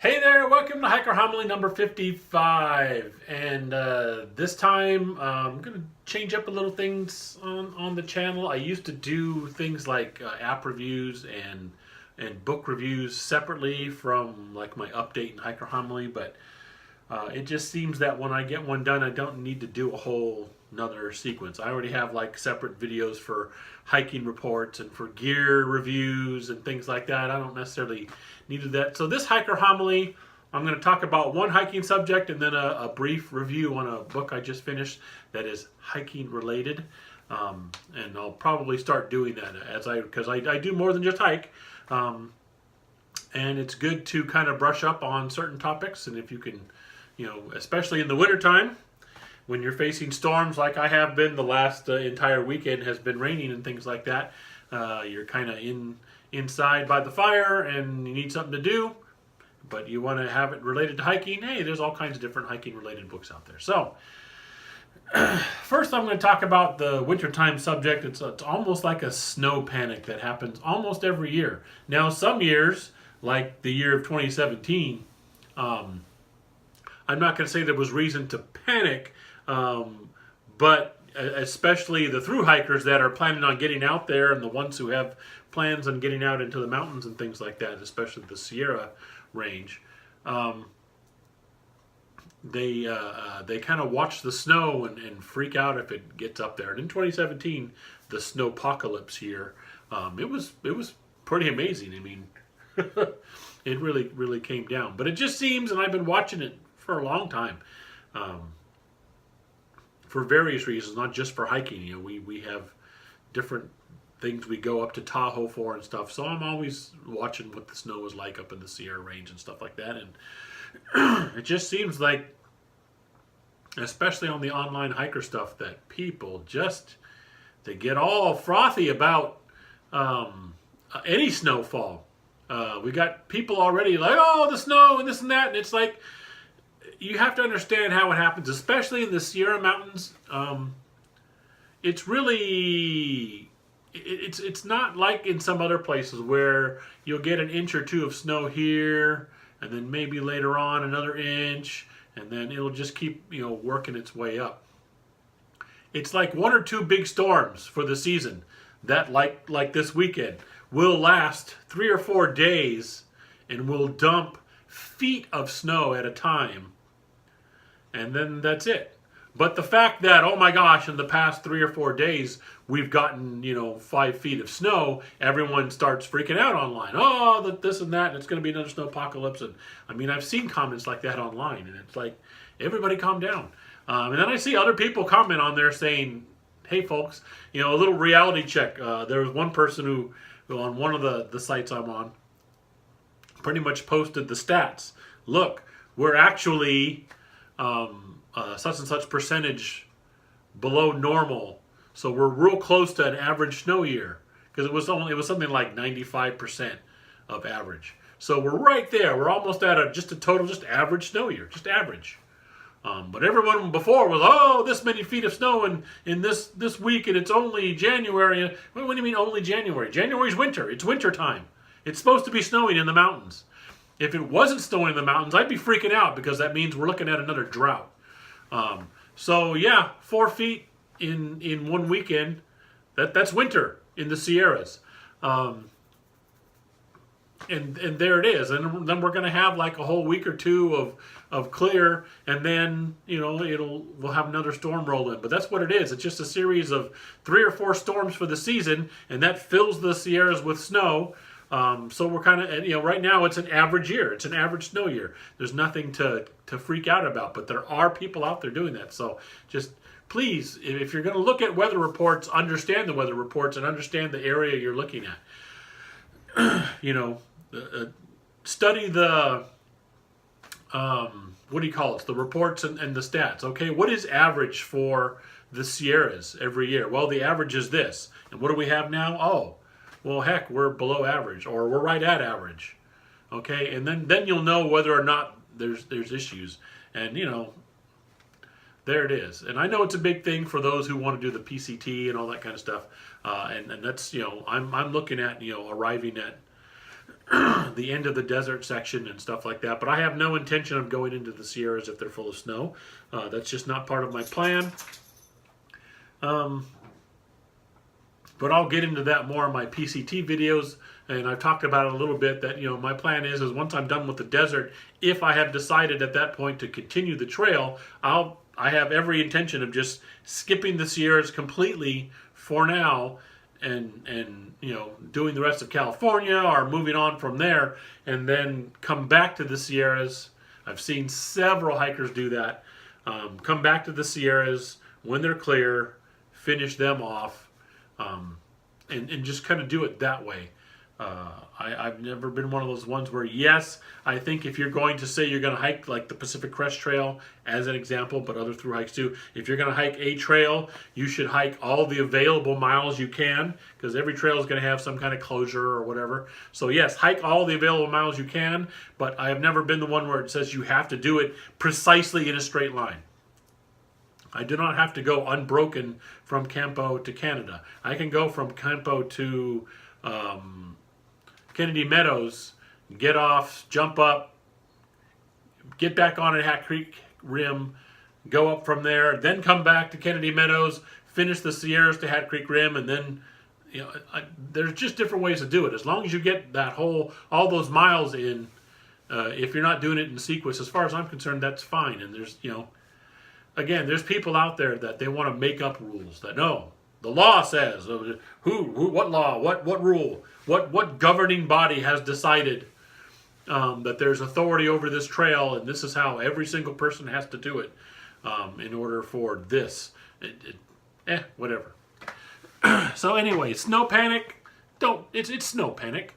Hey there, welcome to Hiker Homily number 55. And this time I'm going to change up a little things on the channel. I used to do things like app reviews and book reviews separately from like my update in Hiker Homily, but it just seems that when I get one done, I don't need to do a whole another sequence. I already have like separate videos for hiking reports and for gear reviews and things like that. I don't necessarily need to do that. So this Hiker Homily, I'm going to talk about one hiking subject and then a brief review on a book I just finished that is hiking related. And I'll probably start doing that because I do more than just hike. And it's good to kind of brush up on certain topics, and if you can, especially in the wintertime, when you're facing storms like I have been the last entire weekend has been raining and things like that, you're kind of inside by the fire and you need something to do, but you want to have it related to hiking. Hey, there's all kinds of different hiking related books out there. So first I'm going to talk about the wintertime subject. It's almost like a snow panic that happens almost every year. Now some years, like the year of 2017, I'm not going to say there was reason to panic, but especially the thru hikers that are planning on getting out there and the ones who have plans on getting out into the mountains and things like that, especially the Sierra range, they kind of watch the snow and freak out if it gets up there. And in 2017, the snowpocalypse here, it was pretty amazing. I mean, it really came down. But it just seems, and I've been watching it for a long time, for various reasons, not just for hiking. We have different things we go up to Tahoe for and stuff. So I'm always watching what the snow is like up in the Sierra range and stuff like that. And it just seems like, especially on the online hiker stuff, that people they get all frothy about any snowfall. We got people already like, oh, the snow and this and that, and it's like, you have to understand how it happens, especially in the Sierra Mountains. It's really, it's not like in some other places where you'll get an inch or two of snow here, and then maybe later on another inch, and then it'll just keep working its way up. It's like one or two big storms for the season that, like this weekend, will last 3 or 4 days and will dump feet of snow at a time. And then that's it. But the fact that, oh my gosh, in the past 3 or 4 days, we've gotten, 5 feet of snow, everyone starts freaking out online. Oh, this and that, and it's going to be another snowpocalypse. And I mean, I've seen comments like that online, and it's like, everybody calm down. And then I see other people comment on there saying, hey folks, a little reality check. There was one person who on one of the sites I'm on, pretty much posted the stats. Look, we're actually such and such percentage below normal, so we're real close to an average snow year, because it was something like 95% of average. So we're right there. We're almost at just average snow year, just average. But everyone before was, oh, this many feet of snow in this week, and it's only January. What do you mean only January? January's winter. It's winter time. It's supposed to be snowing in the mountains. If it wasn't snowing in the mountains, I'd be freaking out, because that means we're looking at another drought. So yeah, 4 feet in one weekend, that's winter in the Sierras. And there it is. And then we're going to have like a whole week or two of clear, and then we'll have another storm roll in. But that's what it is. It's just a series of 3 or 4 storms for the season, and that fills the Sierras with snow. So we're kind of, right now it's an average year. It's an average snow year. There's nothing to freak out about, but there are people out there doing that. So just please, if you're going to look at weather reports, understand the weather reports and understand the area you're looking at. Study the, what do you call it? The reports and the stats. Okay, what is average for the Sierras every year? Well, the average is this. And what do we have now? Oh, well, heck, we're below average, or we're right at average. Okay, and then you'll know whether or not there's issues. And there it is. And I know it's a big thing for those who want to do the PCT and all that kind of stuff. And that's I'm looking at arriving at the end of the desert section and stuff like that. But I have no intention of going into the Sierras if they're full of snow. That's just not part of my plan. But I'll get into that more in my PCT videos, and I've talked about it a little bit that, my plan is once I'm done with the desert, if I have decided at that point to continue the trail, I have every intention of just skipping the Sierras completely for now and doing the rest of California or moving on from there and then come back to the Sierras. I've seen several hikers do that. Come back to the Sierras when they're clear, finish them off, and just kind of do it that way. I've never been one of those ones where, yes, I think if you're going to say you're going to hike like the Pacific Crest Trail as an example, but other through hikes too, if you're going to hike a trail, you should hike all the available miles you can, because every trail is going to have some kind of closure or whatever. So yes, hike all the available miles you can, but I have never been the one where it says you have to do it precisely in a straight line. I do not have to go unbroken from Campo to Canada. I can go from Campo to Kennedy Meadows, get off, jump up, get back on at Hat Creek Rim, go up from there, then come back to Kennedy Meadows, finish the Sierras to Hat Creek Rim, and then there's just different ways to do it. As long as you get that all those miles in, if you're not doing it in sequence, as far as I'm concerned, that's fine. And there's again, there's people out there that they want to make up rules that no, the law says what law, what rule, what governing body has decided that there's authority over this trail, and this is how every single person has to do it in order for this. Whatever. So anyway, snow panic. It's snow panic.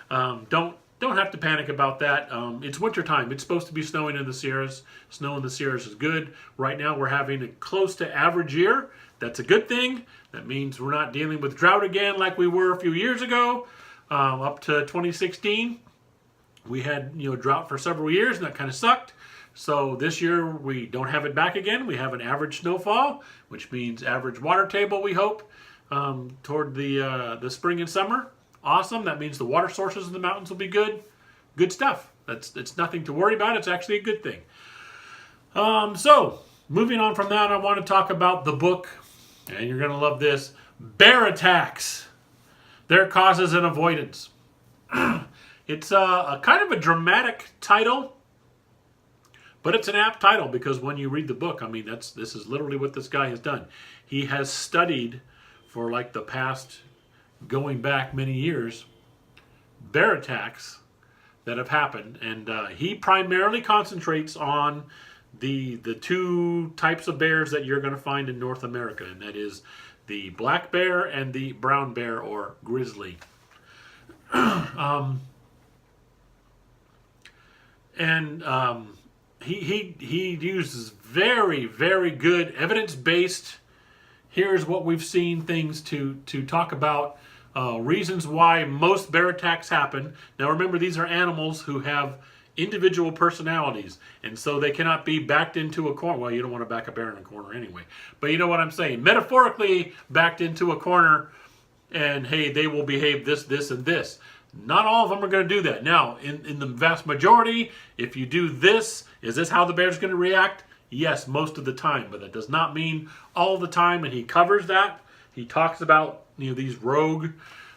Don't have to panic about that. It's wintertime. It's supposed to be snowing in the Sierras. Snow in the Sierras is good. Right now we're having a close to average year. That's a good thing. That means we're not dealing with drought again like we were a few years ago. Up to 2016, we had drought for several years, and that kind of sucked. So this year we don't have it back again. We have an average snowfall, which means average water table, we hope, toward the spring and summer. Awesome. That means the water sources in the mountains will be good. Good stuff. It's nothing to worry about. It's actually a good thing. So moving on from that, I want to talk about the book, and you're going to love this, Bear Attacks, Their Causes and Avoidance. It's a kind of a dramatic title, but it's an apt title because when you read the book, this is literally what this guy has done. He has studied for like the past, going back many years, bear attacks that have happened, and he primarily concentrates on the two types of bears that you're going to find in North America, and that is the black bear and the brown bear or grizzly. He uses very, very good evidence-based, here's what we've seen things to talk about reasons why most bear attacks happen. Now remember, these are animals who have individual personalities, and so they cannot be backed into a corner. Well, you don't want to back a bear in a corner anyway, but you know what I'm saying. Metaphorically backed into a corner, and hey, they will behave this, this, and this. Not all of them are going to do that. Now, in the vast majority, if you do this, is this how the bear's going to react? Yes, most of the time, but that does not mean all the time, and he covers that. He talks about these rogue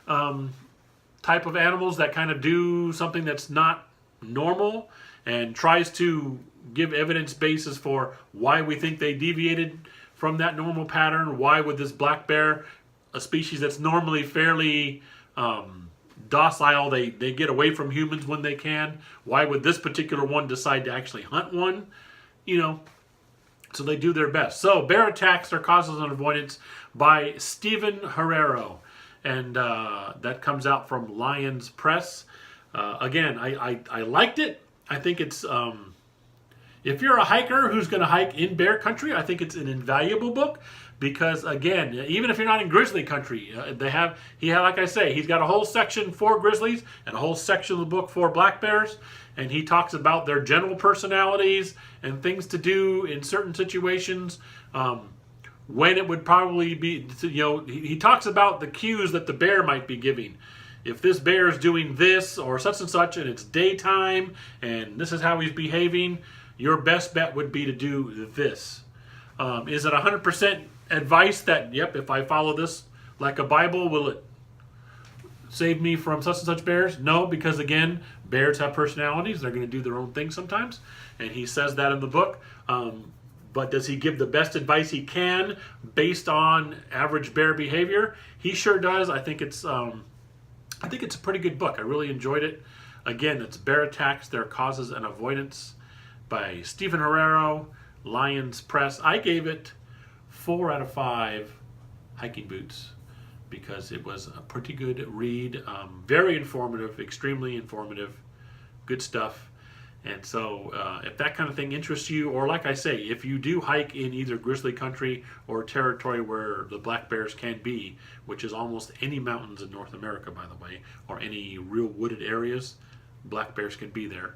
type of animals that kind of do something that's not normal and tries to give evidence basis for why we think they deviated from that normal pattern. Why would this black bear, a species that's normally fairly docile, they get away from humans when they can? Why would this particular one decide to actually hunt one? So they do their best. So Bear Attacks, Their Causes and Avoidance by Stephen Herrero. And that comes out from Lions Press. Again, I liked it. I think it's, if you're a hiker who's going to hike in bear country, I think it's an invaluable book. Because again, even if you're not in grizzly country, like I say, he's got a whole section for grizzlies and a whole section of the book for black bears. And he talks about their general personalities and things to do in certain situations. When it would probably be, he talks about the cues that the bear might be giving. if this bear is doing this or such and such and it's daytime and this is how he's behaving, your best bet would be to do this. Is it 100% advice that, yep, if I follow this like a Bible, will it save me from such and such bears? No, because again, bears have personalities. They're going to do their own thing sometimes. And he says that in the book. But does he give the best advice he can based on average bear behavior? He sure does. I think it's a pretty good book. I really enjoyed it. Again, it's Bear Attacks, Their Causes and Avoidance by Stephen Herrero, Lions Press. I gave it 4 out of 5 hiking boots because it was a pretty good read. Very informative, extremely informative, good stuff. And so if that kind of thing interests you, or like I say, if you do hike in either grizzly country or territory where the black bears can be, which is almost any mountains in North America, by the way, or any real wooded areas, black bears can be there.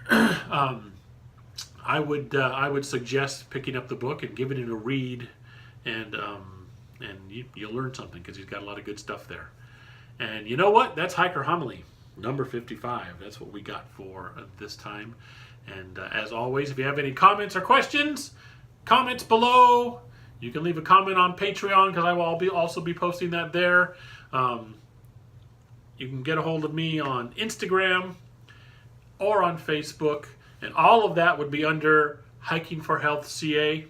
I would suggest picking up the book and giving it a read, and you'll learn something because he's got a lot of good stuff there. And you know what? That's Hiker Homily number 55. That's what we got for this time. And as always, if you have any comments or questions, comments below. You can leave a comment on Patreon because I will also be posting that there. You can get a hold of me on Instagram or on Facebook, and all of that would be under Hiking for Health CA.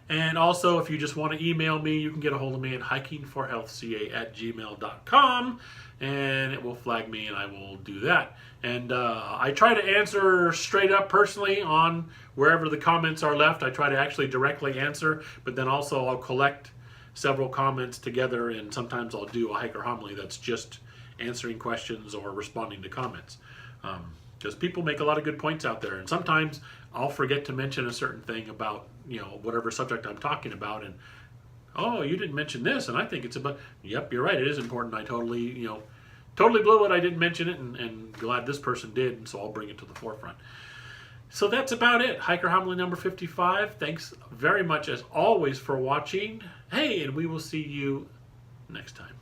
And also, if you just want to email me, you can get a hold of me at hikingforhealthca@gmail.com, and it will flag me, and I will do that. And I try to answer straight up personally on wherever the comments are left. I try to actually directly answer, but then also I'll collect several comments together, and sometimes I'll do a hiker homily that's just answering questions or responding to comments. Because people make a lot of good points out there, and sometimes I'll forget to mention a certain thing about, whatever subject I'm talking about, and oh, you didn't mention this, and I think it's about, yep, you're right, it is important. I totally blew it. I didn't mention it, and glad this person did, and so I'll bring it to the forefront. So that's about it. Hiker Homily number 55. Thanks very much, as always, for watching. Hey, and we will see you next time.